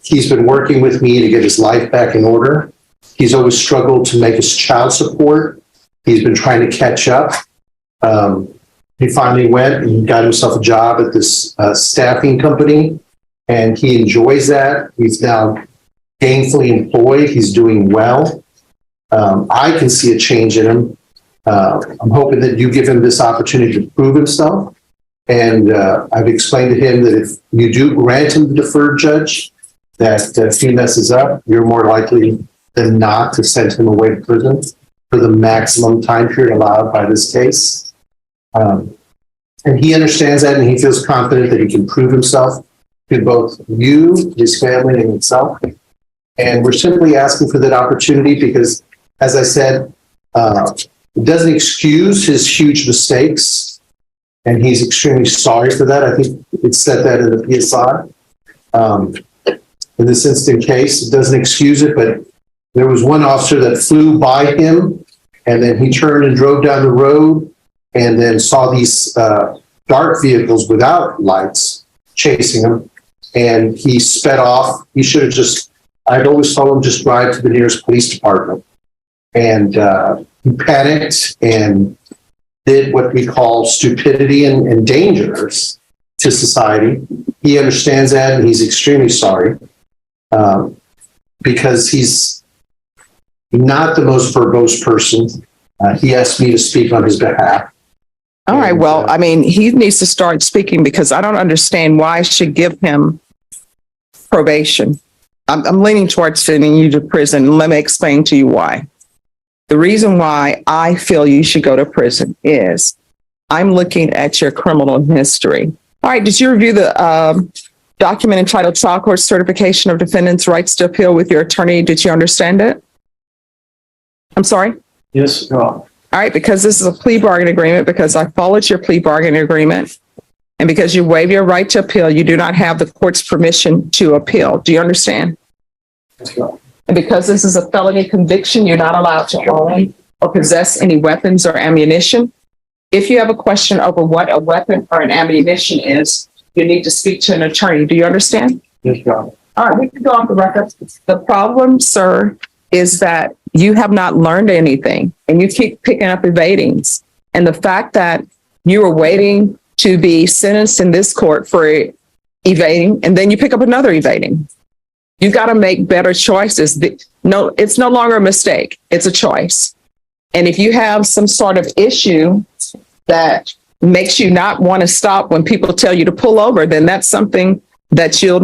He's been working with me to get his life back in order. He's always struggled to make his child support. He's been trying to catch up. He finally went and got himself a job at this staffing company, and he enjoys that. He's now gainfully employed. He's doing well. I can see a change in him. I'm hoping that you give him this opportunity to prove himself. And I've explained to him that if you do grant him the deferred judge, that if he messes up, you're more likely than not to send him away to prison for the maximum time period allowed by this case. And he understands that, and he feels confident that he can prove himself to both you, his family, and himself. And we're simply asking for that opportunity because, as I said, it doesn't excuse his huge mistakes, and he's extremely sorry for that. I think it said that in the PSI. In this instant case, it doesn't excuse it, but there was one officer that flew by him, and then he turned and drove down the road, and then saw these dark vehicles without lights chasing him, and he sped off. He should have just, I'd always told him, just drive to the nearest police department. And he panicked and did what we call stupidity and dangerous to society. He understands that, and he's extremely sorry because he's not the most verbose person. He asked me to speak on his behalf. All right. Well, I mean, he needs to start speaking because I don't understand why I should give him probation. I'm leaning towards sending you to prison. Let me explain to you why. The reason why I feel you should go to prison is I'm looking at your criminal history. All right. Did you review the document entitled Trial Court Certification of Defendant's Rights to Appeal with your attorney? Did you understand it? I'm sorry? Yes, no. All right, because this is a plea bargain agreement, because I followed your plea bargain agreement, and because you waive your right to appeal, you do not have the court's permission to appeal. Do you understand? Yes, no. And because this is a felony conviction, you're not allowed to own or possess any weapons or ammunition. If you have a question over what a weapon or an ammunition is, you need to speak to an attorney. Do you understand? Yes, no. All right, we can go off the record. The problem, sir, is that you have not learned anything and you keep picking up evadings. And the fact that you are waiting to be sentenced in this court for evading, and then you pick up another evading. You got to make better choices. No, it's no longer a mistake. It's a choice. And if you have some sort of issue that makes you not want to stop when people tell you to pull over, then that's something that you'll